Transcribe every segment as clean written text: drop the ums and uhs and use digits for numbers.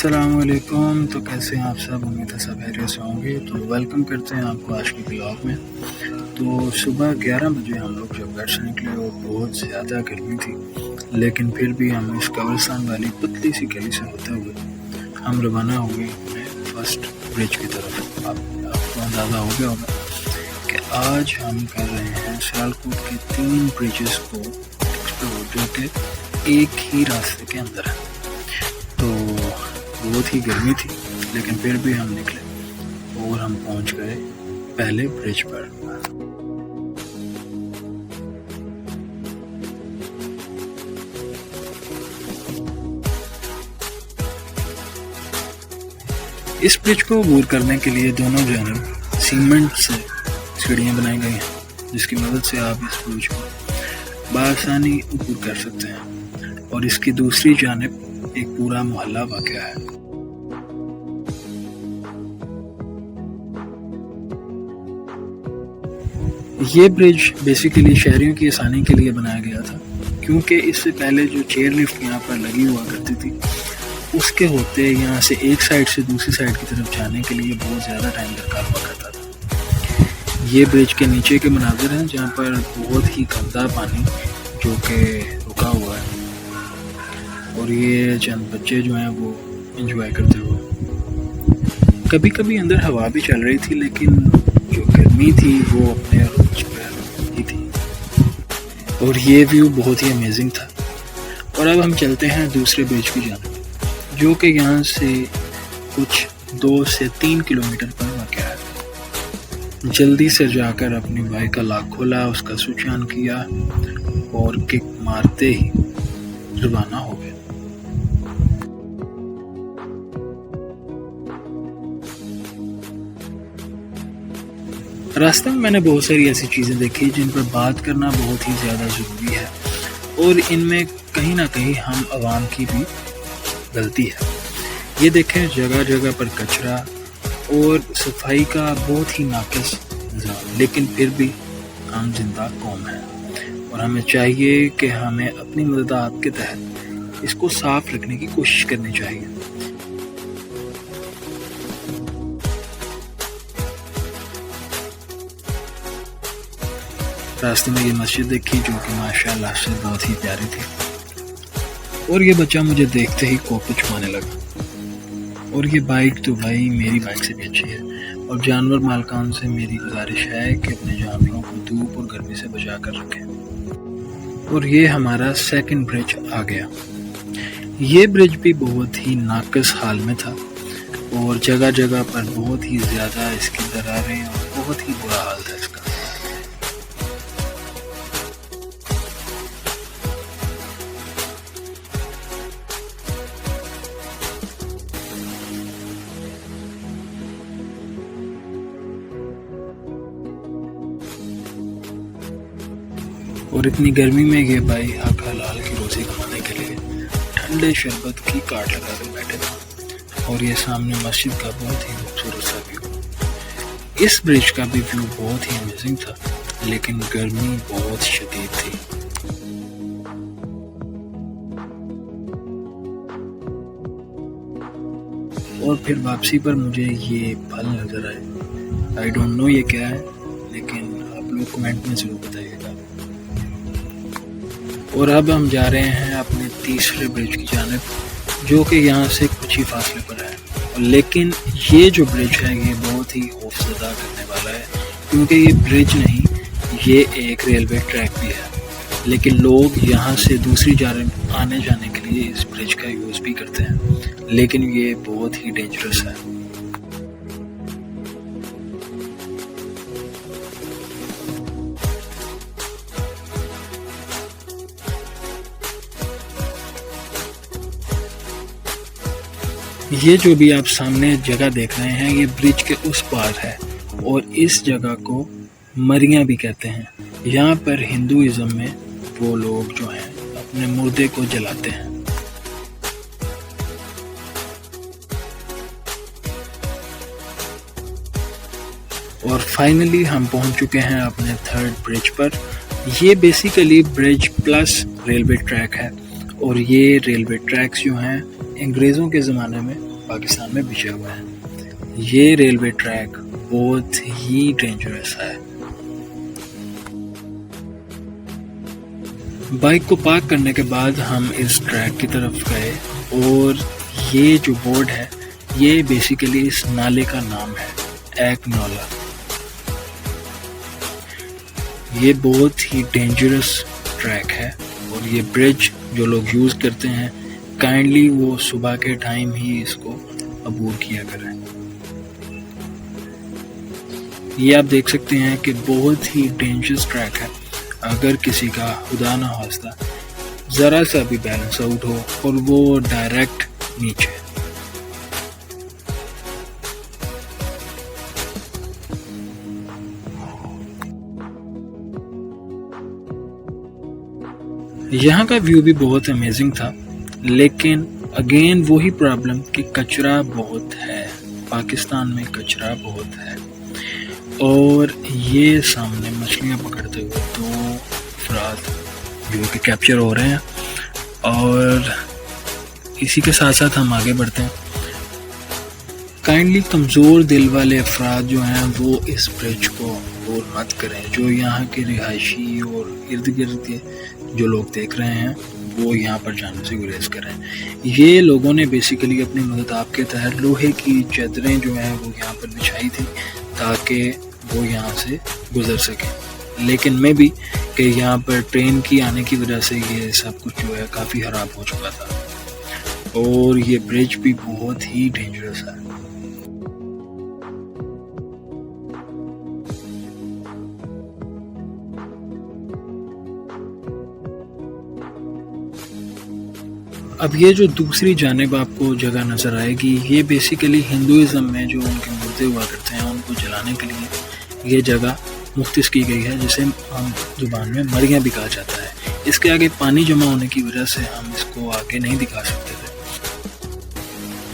अस्सलामुअलैकुम। तो कैसे हैं आप सब? उम्मीद है सब खैरियत से होंगे। तो वेलकम करते हैं आपको आज के ब्लॉग में। तो सुबह 11 बजे हम लोग जब घर से निकले और बहुत ज़्यादा गर्मी थी, लेकिन फिर भी हम इस कब्रिस्तान वाली पतली सी गली से होते हुए हम रवाना हो गए अपने फर्स्ट ब्रिज की तरफ। आपको अंदाज़ा हो गया होगा कि आज हम कर रहे हैं सियालकोट के 3 ब्रिजेस को एक्सप्लोर, जो कि एक ही रास्ते के अंदर है। तो बहुत ही गर्मी थी, लेकिन फिर भी हम निकले और हम पहुंच गए पहले ब्रिज पर। इस ब्रिज को अबूर करने के लिए दोनों जानब सीमेंट से सीढ़ियां बनाई गई हैं, जिसकी मदद से आप इस ब्रिज को बआसानी अबूर कर सकते हैं। और इसकी दूसरी जानब एक पूरा मोहल्ला वाक़या है। ये ब्रिज बेसिकली शहरियों की आसानी के लिए बनाया गया था, क्योंकि इससे पहले जो चेयर लिफ्ट यहाँ पर लगी हुआ करती थी, उसके होते यहाँ से एक साइड से दूसरी साइड की तरफ जाने के लिए बहुत ज़्यादा टाइम दरकार हुआ करता था। ये ब्रिज के नीचे के मनाज़िर हैं, जहाँ पर बहुत ही गंदा पानी जो कि रुका हुआ है, और ये चंद बच्चे जो हैं वो एंजॉय करते हुए। कभी कभी अंदर हवा भी चल रही थी, लेकिन जो गर्मी थी वो अपने रोज पर ही थी। और ये व्यू बहुत ही अमेजिंग था। और अब हम चलते हैं दूसरे ब्रिज की जानिब, जो कि यहाँ से कुछ 2 से 3 किलोमीटर पर वाक़या है। जल्दी से जाकर अपनी बाइक का लॉक खोला, उसका स्विच ऑन किया और किक मारते ही रवाना हो गए। रास्ते में मैंने बहुत सारी ऐसी चीज़ें देखी जिन पर बात करना बहुत ही ज़्यादा ज़रूरी है, और इनमें कहीं ना कहीं हम आवाम की भी गलती है। ये देखें, जगह जगह पर कचरा और सफाई का बहुत ही नाक़िस निज़ाम, लेकिन फिर भी हम जिंदा कौम हैं और हमें चाहिए कि हमें अपनी मददात के तहत इसको साफ़ रखने की कोशिश करनी चाहिए। रास्ते में ये मस्जिद देखी, जो कि माशाल्लाह से बहुत ही प्यारी थी, और ये बच्चा मुझे देखते ही कोपे छुपाने लगा। और ये बाइक तो भाई मेरी बाइक से भी अच्छी है, और जानवर मालकान से मेरी गुजारिश है कि अपने जानवरों को धूप और गर्मी से बचा कर रखें। और ये हमारा सेकंड ब्रिज आ गया। ये ब्रिज भी बहुत ही नाक़िस हाल में था, और जगह जगह पर बहुत ही ज़्यादा इसकी दरारें और बहुत ही बुरा हाल था इसका। और इतनी गर्मी में ये भाई हक हलाल की रोज़ी कमाने के लिए ठंडे शरबत की काट लगा कर बैठे थे। और ये सामने मस्जिद का बहुत ही खूबसूरत सा व्यू। इस ब्रिज का भी व्यू बहुत ही अमेजिंग था, लेकिन गर्मी बहुत शदीद थी। और फिर वापसी पर मुझे ये फल नज़र आए। आई डोंट नो ये क्या है, लेकिन आप लोग कमेंट में ज़रूर बताइएगा। और अब हम जा रहे हैं अपने तीसरे ब्रिज की जानिब, जो कि यहाँ से कुछ ही फासले पर है। लेकिन ये जो ब्रिज है ये बहुत ही खौफजदा करने वाला है, क्योंकि ये ब्रिज नहीं, ये एक रेलवे ट्रैक भी है। लेकिन लोग यहाँ से दूसरी जानिब आने जाने के लिए इस ब्रिज का यूज़ भी करते हैं, लेकिन ये बहुत ही डेंजरस है। ये जो भी आप सामने जगह देख रहे हैं, ये ब्रिज के उस पार है, और इस जगह को मरियां भी कहते हैं। यहाँ पर हिंदुइज्म में वो लोग जो हैं अपने मुर्दे को जलाते हैं। और फाइनली हम पहुंच चुके हैं अपने थर्ड ब्रिज पर। ये basically bridge plus railway track है, और ये रेलवे ट्रैक्स जो हैं अंग्रेज़ों के ज़माने में पाकिस्तान में बिछे हुए हैं। ये रेलवे ट्रैक बहुत ही डेंजरस है। बाइक को पार्क करने के बाद हम इस ट्रैक की तरफ गए और ये जो बोर्ड है ये बेसिकली इस नाले का नाम है, एक नाला। ये बहुत ही डेंजरस ट्रैक है और ये ब्रिज जो लोग यूज़ करते हैं काइंडली वो सुबह के टाइम ही इसको अबूर किया करें। ये आप देख सकते हैं कि बहुत ही डेंजरस ट्रैक है। अगर किसी का खुदा ना खास्ता ज़रा सा भी बैलेंस आउट हो और वो डायरेक्ट नीचे। यहाँ का व्यू भी बहुत अमेजिंग था, लेकिन अगेन वही प्रॉब्लम कि कचरा बहुत है। पाकिस्तान में कचरा बहुत है। और ये सामने मछलियाँ पकड़ते हुए दो अफराद जो कि कैप्चर हो रहे हैं और इसी के साथ साथ हम आगे बढ़ते हैं। काइंडली कमज़ोर दिल वाले अफराद जो हैं वो इस ब्रिज को अबूर मत करें। जो यहाँ के रिहायशी और इर्द गिर्द के जो लोग देख रहे हैं वो यहाँ पर जाने से गुरेज करें। ये लोगों ने बेसिकली अपनी मदद के तहत लोहे की चादरें जो हैं वो यहाँ पर बिछाई थी ताकि वो यहाँ से गुजर सकें। लेकिन मैं भी कि यहाँ पर ट्रेन की आने की वजह से ये सब कुछ जो है काफ़ी ख़राब हो चुका था और ये ब्रिज भी बहुत ही डेंजरस है। अब ये जो दूसरी जानिब आपको जगह नज़र आएगी ये बेसिकली हिंदुज़म में जो उनके मुर्दे हुआ करते हैं उनको जलाने के लिए ये जगह मुख्तस की गई है, जिसे हम ज़ुबान में मरियाँ भी कहा जाता है। इसके आगे पानी जमा होने की वजह से हम इसको आगे नहीं दिखा सकते थे।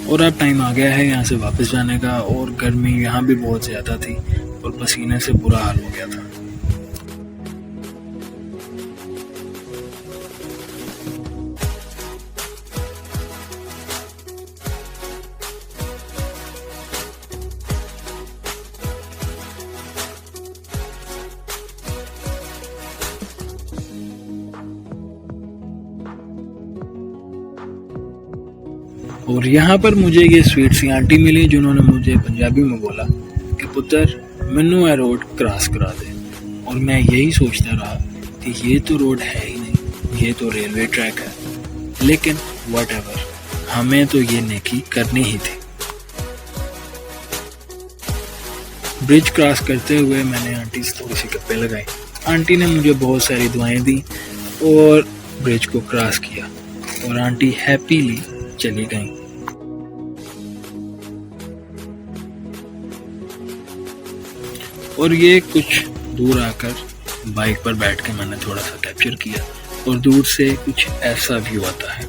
और अब टाइम आ गया है यहाँ से वापस जाने का और गर्मी यहाँ भी बहुत ज़्यादा थी और पसीने से बुरा हाल हो गया था। और यहाँ पर मुझे ये स्वीट सी आंटी मिली जिन्होंने मुझे पंजाबी में बोला कि पुत्र मैनू ये रोड क्रॉस करा दे। और मैं यही सोचता रहा कि ये तो रोड है ही नहीं, ये तो रेलवे ट्रैक है। लेकिन व्हाटएवर, हमें तो ये नेकी करनी ही थी। ब्रिज क्रॉस करते हुए मैंने आंटी से थोड़ी सी गप्पे लगाई। आंटी ने मुझे बहुत सारी दुआएं दी और ब्रिज को क्रॉस किया और आंटी हैप्पीली चली गई। और ये कुछ दूर आकर बाइक पर बैठ के मैंने थोड़ा सा कैप्चर किया और दूर से कुछ ऐसा व्यू आता है।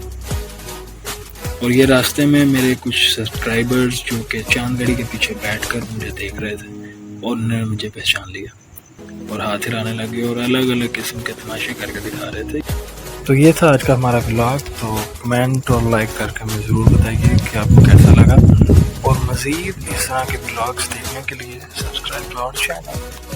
और ये रास्ते में मेरे कुछ सब्सक्राइबर्स जो कि चांदगढ़ी के पीछे बैठकर मुझे देख रहे थे और उन्होंने मुझे पहचान लिया और हाथ हिलाने लगे और अलग अलग किस्म के तमाशे करके दिखा रहे थे। तो ये था आज का हमारा व्लॉग। तो कमेंट और लाइक करके हमें ज़रूर बताइए कि आपको कैसा लगा और मज़ीद इस तरह के व्लॉग्स देखने के लिए सब्सक्राइब करो चैनल।